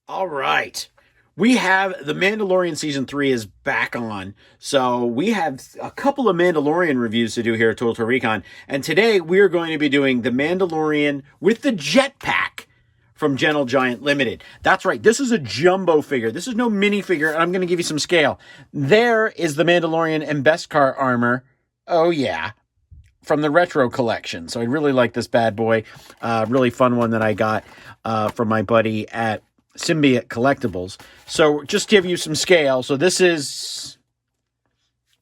All right. We have the Mandalorian season 3 is back on. So we have a couple of Mandalorian reviews to do here at Total Recon. And today we are going to be doing the Mandalorian with the jetpack from Gentle Giant Ltd. That's right. This is a jumbo figure. This is no mini figure. And I'm going to give you some scale. There is the Mandalorian and Beskar armor. Oh, yeah. From the retro collection. So I really like this bad boy. Really fun one that I got from my buddy at Symbiote Collectibles. So just give you some scale. So this is,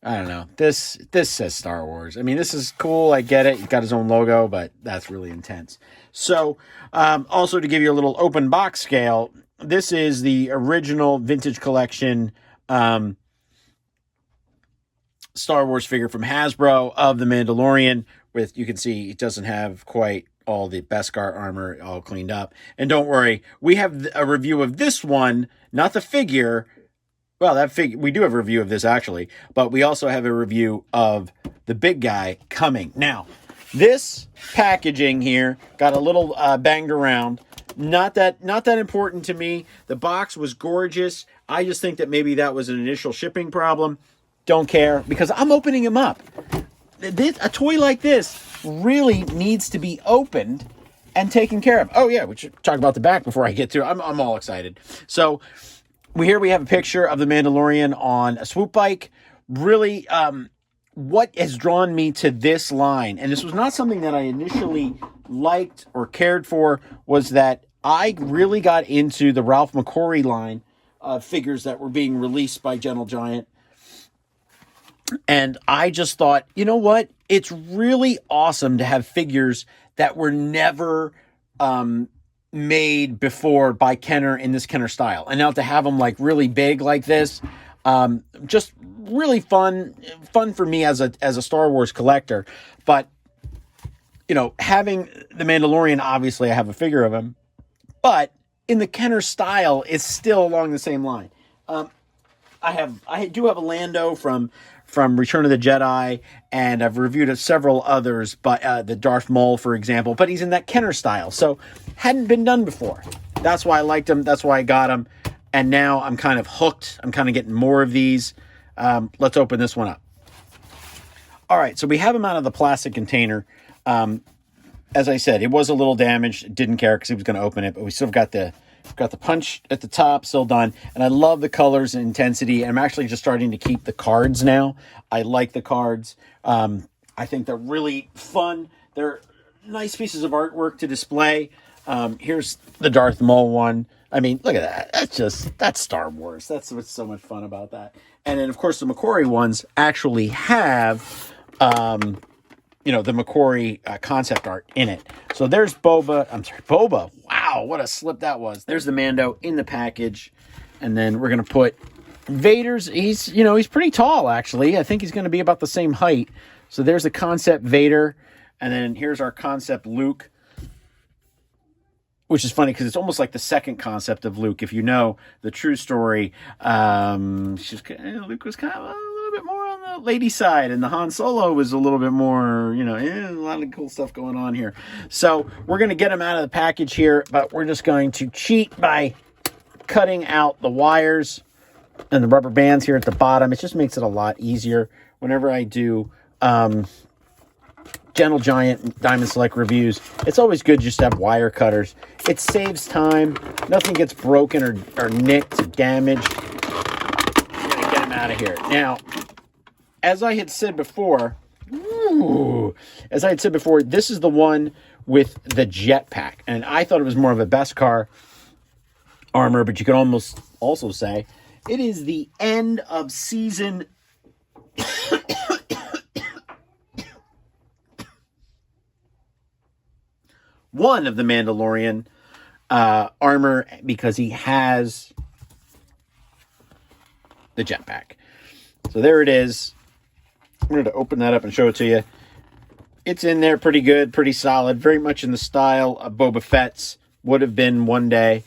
I don't know. This says Star Wars. I mean, this is cool. I get it. He's got his own logo, but that's really intense. So also to give you a little open box scale, this is the original vintage collection Star Wars figure from Hasbro of the Mandalorian. With, you can see it doesn't have quite all the Beskar armor all cleaned up. And don't worry, we have a review of this one, not the figure. Well, that figure, we do have a review of this actually, but we also have a review of the big guy coming. Now, this packaging here got a little banged around. Not that important to me. The box was gorgeous. I just think that maybe that was an initial shipping problem. Don't care, because I'm opening him up. A toy like this really needs to be opened and taken care of. Oh yeah, we should talk about the back before I get to it. I'm all excited. So here we have a picture of the Mandalorian on a swoop bike. Really, what has drawn me to this line, and this was not something that I initially liked or cared for, was that I really got into the Ralph McQuarrie line of figures that were being released by Gentle Giant. And I just thought, you know what? It's really awesome to have figures that were never made before by Kenner in this Kenner style. And now to have them like really big like this, just really fun for me as a Star Wars collector. But, you know, having the Mandalorian, obviously I have a figure of him, but in the Kenner style, it's still along the same line. I do have a Lando from Return of the Jedi, and I've reviewed several others, but the Darth Maul, for example, but he's in that Kenner style, so hadn't been done before. That's why I liked him. That's why I got him, and now I'm kind of hooked. I'm kind of getting more of these. Let's open this one up. All right, so we have him out of the plastic container. As I said, it was a little damaged. Didn't care because he was going to open it, but we still got the punch at the top, still done. And I love the colors and intensity. And I'm actually just starting to keep the cards now. I like the cards. I think they're really fun. They're nice pieces of artwork to display. Here's the Darth Maul one. I mean, look at that. That's Star Wars. That's what's so much fun about that. And then, of course, the McQuarrie ones actually have, the McQuarrie concept art in it. So there's Boba. Wow, what a slip that was. There's the Mando in the package. And then we're going to put Vader's. He's pretty tall, actually. I think he's going to be about the same height. So there's the concept Vader. And then here's our concept Luke, which is funny because it's almost like the second concept of Luke. If you know the true story, Luke was kind of a little bit more on the lady side, and the Han Solo was a little bit more, a lot of cool stuff going on here. So we're going to get him out of the package here, but we're just going to cheat by cutting out the wires and the rubber bands here at the bottom. It just makes it a lot easier whenever I do Gentle Giant Diamond Select reviews. It's always good just to have wire cutters. It saves time. Nothing gets broken or nicked or damaged. I'm going to get him out of here. Now, as I had said before, this is the one with the jetpack. And I thought it was more of a Beskar armor, but you could almost also say it is the end of season one of the Mandalorian armor, because he has the jetpack. So there it is. I'm going to open that up and show it to you. It's in there pretty good, pretty solid, very much in the style of Boba Fett's would have been one day,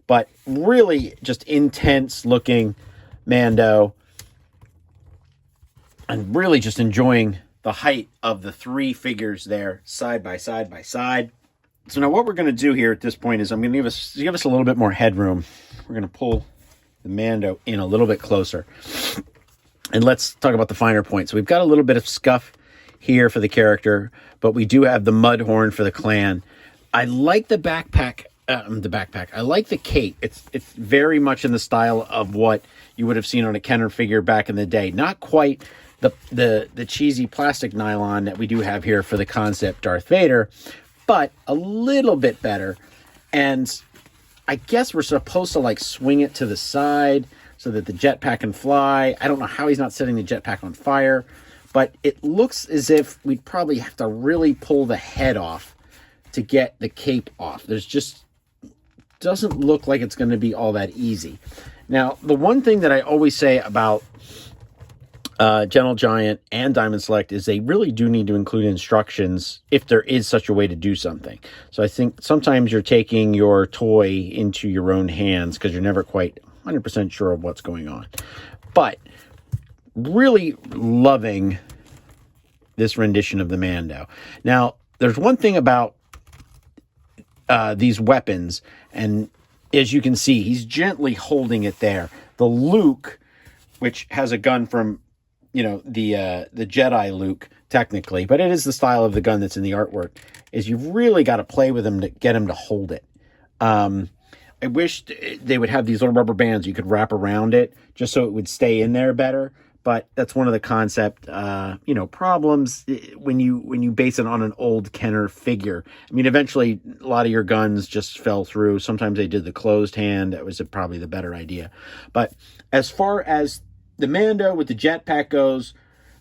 but really just intense looking Mando, and really just enjoying the height of the three figures there side by side by side. So now what we're going to do here at this point is I'm going to give us a little bit more headroom. We're going to pull the Mando in a little bit closer. And let's talk about the finer points. So we've got a little bit of scuff here for the character, but we do have the mud horn for the clan. I like the backpack. I like the cape. It's very much in the style of what you would have seen on a Kenner figure back in the day. Not quite the cheesy plastic nylon that we do have here for the concept Darth Vader, but a little bit better. And I guess we're supposed to like swing it to the side so that the jetpack can fly. I don't know how he's not setting the jetpack on fire, but it looks as if we'd probably have to really pull the head off to get the cape off. There's just doesn't look like it's going to be all that easy. Now, the one thing that I always say about Gentle Giant and Diamond Select is they really do need to include instructions if there is such a way to do something. So I think sometimes you're taking your toy into your own hands because you're never quite 100% sure of what's going on. But really loving this rendition of the Mando. Now, there's one thing about these weapons, and as you can see, he's gently holding it there. The Luke, which has a gun from the Jedi Luke, technically, but it is the style of the gun that's in the artwork, is you've really got to play with him to get him to hold it. I wish they would have these little rubber bands you could wrap around it just so it would stay in there better. But that's one of the concept, problems when you base it on an old Kenner figure. I mean, eventually a lot of your guns just fell through. Sometimes they did the closed hand. That was probably the better idea. But as far as the Mando with the jetpack goes,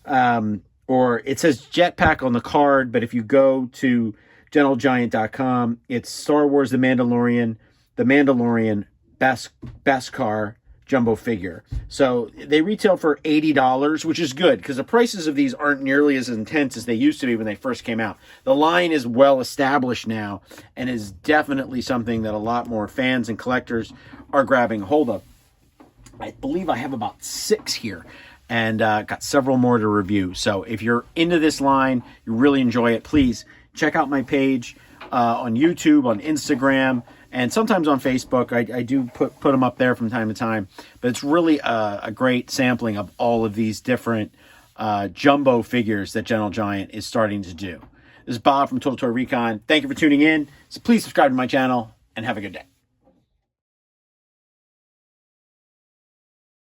or it says jetpack on the card, but if you go to gentlegiant.com, it's Star Wars The Mandalorian Beskar jumbo figure. So they retail for $80, which is good because the prices of these aren't nearly as intense as they used to be when they first came out. The line is well established now and is definitely something that a lot more fans and collectors are grabbing hold of. I believe I have about 6 here and got several more to review. So if you're into this line, you really enjoy it, please check out my page on YouTube, on Instagram, and sometimes on Facebook. I do put them up there from time to time. But it's really a great sampling of all of these different jumbo figures that Gentle Giant is starting to do. This is Bob from Total Toy Recon. Thank you for tuning in. So please subscribe to my channel and have a good day.